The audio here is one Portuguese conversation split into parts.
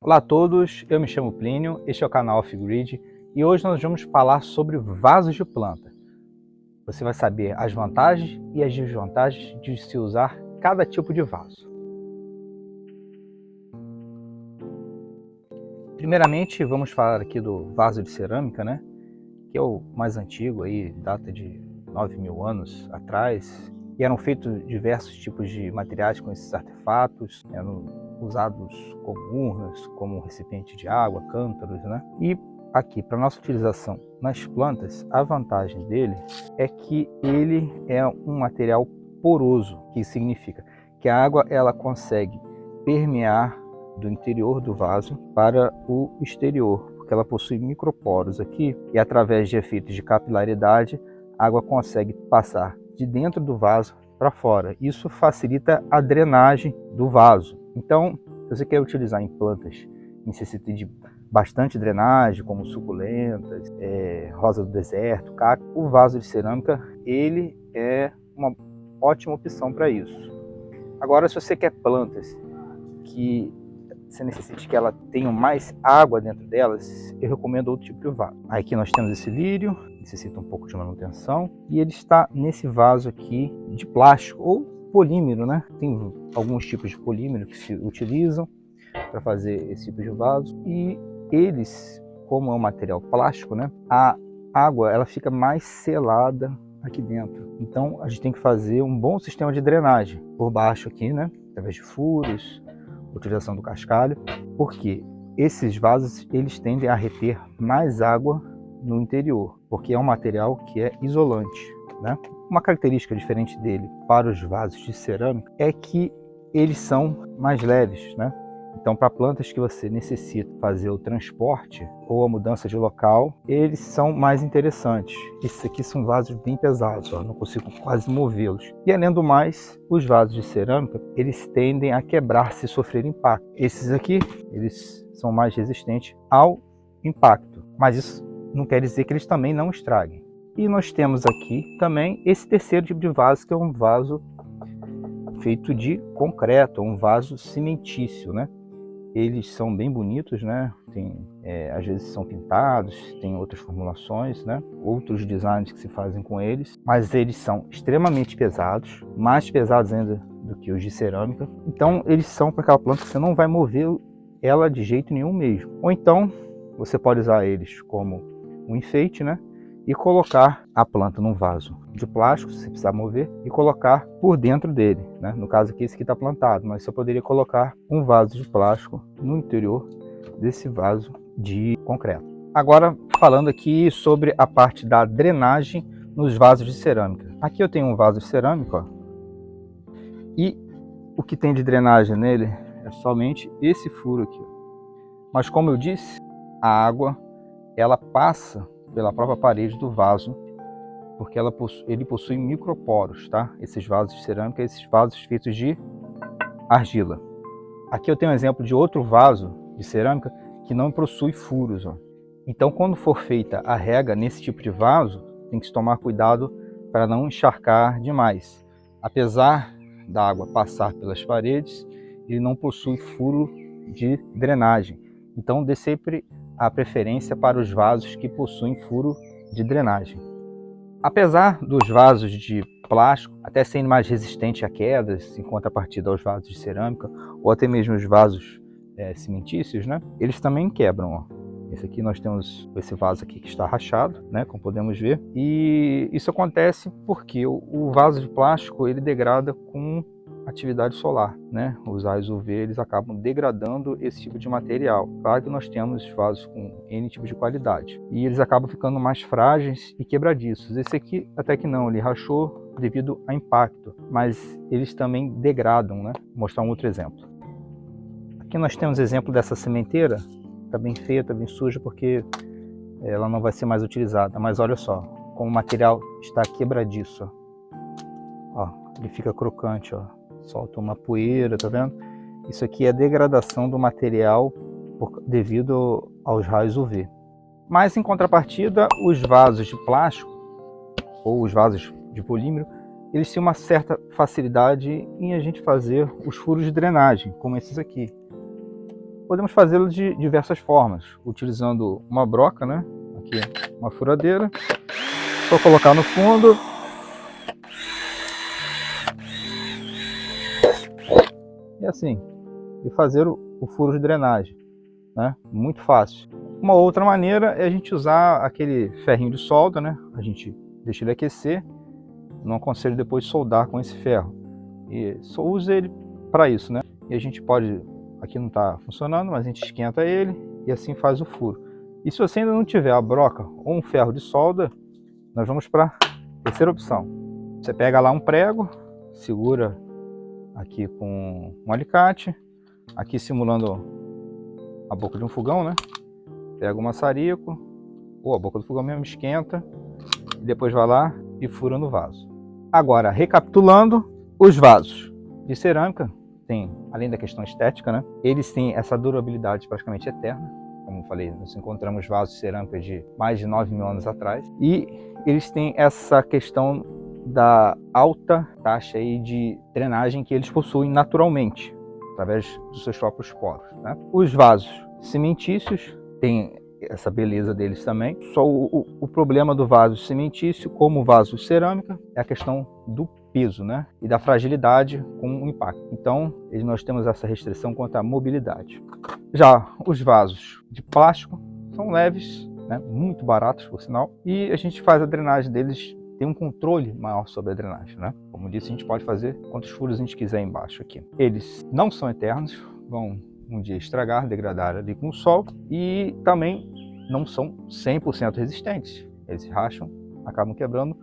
Olá a todos, eu me chamo Plínio, este é o canal Off-Grid e hoje nós vamos falar sobre vasos de planta. Você vai saber as vantagens e as desvantagens de se usar cada tipo de vaso. Primeiramente vamos falar aqui do vaso de cerâmica, né? Que é o mais antigo, aí, data de 9.000 anos atrás. E eram feitos diversos tipos de materiais com esses artefatos, eram usados como urnas, como recipiente de água, cântaros, né? E aqui, para nossa utilização nas plantas, a vantagem dele é que ele é um material poroso, que significa que a água ela consegue permear do interior do vaso para o exterior, porque ela possui microporos aqui e através de efeitos de capilaridade, a água consegue passar de dentro do vaso para fora. Isso facilita a drenagem do vaso. Então, se você quer utilizar em plantas que necessitam de bastante drenagem, como suculentas, rosa do deserto, cacto, o vaso de cerâmica ele é uma ótima opção para isso. Agora, se você quer plantas que você necessite que ela tenha mais água dentro delas, eu recomendo outro tipo de vaso. Aqui nós temos esse lírio, necessita um pouco de manutenção, e ele está nesse vaso aqui de plástico ou polímero, né? Tem alguns tipos de polímero que se utilizam para fazer esse tipo de vaso, e eles, como é um material plástico, né? A água ela fica mais selada aqui dentro. Então a gente tem que fazer um bom sistema de drenagem por baixo aqui, né? Através de furos, utilização do cascalho, porque esses vasos eles tendem a reter mais água no interior, porque é um material que é isolante, né? Uma característica diferente dele para os vasos de cerâmica é que eles são mais leves, né? Então, para plantas que você necessita fazer o transporte ou a mudança de local, eles são mais interessantes. Esses aqui são vasos bem pesados, ó, não consigo quase movê-los. E além do mais, os vasos de cerâmica, eles tendem a quebrar se sofrer impacto. Esses aqui, eles são mais resistentes ao impacto, mas isso não quer dizer que eles também não estraguem. E nós temos aqui também esse terceiro tipo de vaso, que é um vaso feito de concreto, um vaso cimentício, né? Eles são bem bonitos, né? Às vezes são pintados, tem outras formulações, né? Outros designs que se fazem com eles, mas eles são extremamente pesados, mais pesados ainda do que os de cerâmica. Então eles são para aquela planta que você não vai mover ela de jeito nenhum mesmo. Ou então você pode usar eles como um enfeite, né? E colocar a planta num vaso de plástico, se precisar mover, e colocar por dentro dele, né? No caso aqui, esse aqui está plantado, mas você poderia colocar um vaso de plástico no interior desse vaso de concreto. Agora, falando aqui sobre a parte da drenagem nos vasos de cerâmica. Aqui eu tenho um vaso de cerâmica, ó, e o que tem de drenagem nele é somente esse furo aqui. Mas como eu disse, a água ela passa pela própria parede do vaso, porque ele possui microporos, tá? Esses vasos de cerâmica, esses vasos feitos de argila. Aqui eu tenho um exemplo de outro vaso de cerâmica que não possui furos, ó. Então, quando for feita a rega nesse tipo de vaso, tem que se tomar cuidado para não encharcar demais. Apesar da água passar pelas paredes, ele não possui furo de drenagem. Então, dê sempre a preferência para os vasos que possuem furo de drenagem. Apesar dos vasos de plástico até serem mais resistentes a quedas, em contrapartida aos vasos de cerâmica, ou até mesmo os vasos cimentícios, né? Eles também quebram, ó. Esse aqui nós temos esse vaso aqui que está rachado, né? Como podemos ver. E isso acontece porque o vaso de plástico ele degrada com atividade solar, né? Os raios UV eles acabam degradando esse tipo de material. Claro que nós temos vasos com N tipos de qualidade e eles acabam ficando mais frágeis e quebradiços. Esse aqui até que não, ele rachou devido a impacto, mas eles também degradam, né? Vou mostrar um outro exemplo. Aqui nós temos exemplo dessa sementeira, tá bem feia, tá bem suja porque ela não vai ser mais utilizada, mas olha só como o material está quebradiço, ó, ele fica crocante, ó. Solta uma poeira, tá vendo? Isso aqui é degradação do material devido aos raios UV. Mas em contrapartida, os vasos de plástico ou os vasos de polímero, eles têm uma certa facilidade em a gente fazer os furos de drenagem, como esses aqui. Podemos fazê-lo de diversas formas, utilizando uma broca, né? Aqui uma furadeira, só colocar no fundo e assim, e fazer o furo de drenagem, né? Muito fácil. Uma outra maneira é a gente usar aquele ferrinho de solda, né? A gente deixa ele aquecer, não aconselho depois soldar com esse ferro, e só usa ele para isso, né? E a gente pode, aqui não está funcionando, mas a gente esquenta ele e assim faz o furo. E se você ainda não tiver a broca ou um ferro de solda, nós vamos para a terceira opção. Você pega lá um prego, segura aqui com um alicate, aqui simulando a boca de um fogão, né? Pega o maçarico, ou a boca do fogão mesmo, esquenta, e depois vai lá e fura no vaso. Agora, recapitulando, os vasos de cerâmica, tem, além da questão estética, né? Eles têm essa durabilidade praticamente eterna. Como eu falei, nós encontramos vasos de cerâmica de mais de 9.000 anos atrás. E eles têm essa questão da alta taxa aí de drenagem que eles possuem naturalmente, através dos seus próprios poros, né? Os vasos cimentícios têm essa beleza deles também. Só o problema do vaso cimentício, como o vaso cerâmica, é a questão do peso, né? E da fragilidade com o impacto. Então, nós temos essa restrição quanto à mobilidade. Já os vasos de plástico são leves, né? Muito baratos, por sinal, e a gente faz a drenagem deles, tem um controle maior sobre a drenagem, né? Como disse, a gente pode fazer quantos furos a gente quiser embaixo aqui. Eles não são eternos, vão um dia estragar, degradar ali com o sol, e também não são 100% resistentes. Eles racham, acabam quebrando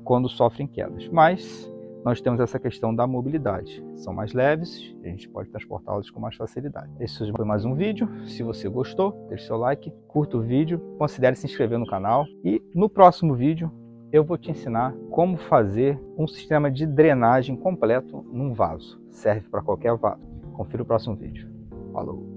quando sofrem quedas. Mas nós temos essa questão da mobilidade. São mais leves, a gente pode transportá-los com mais facilidade. Esse foi mais um vídeo. Se você gostou, deixe seu like, curta o vídeo, considere se inscrever no canal. E no próximo vídeo eu vou te ensinar como fazer um sistema de drenagem completo num vaso. Serve para qualquer vaso. Confira o próximo vídeo. Falou!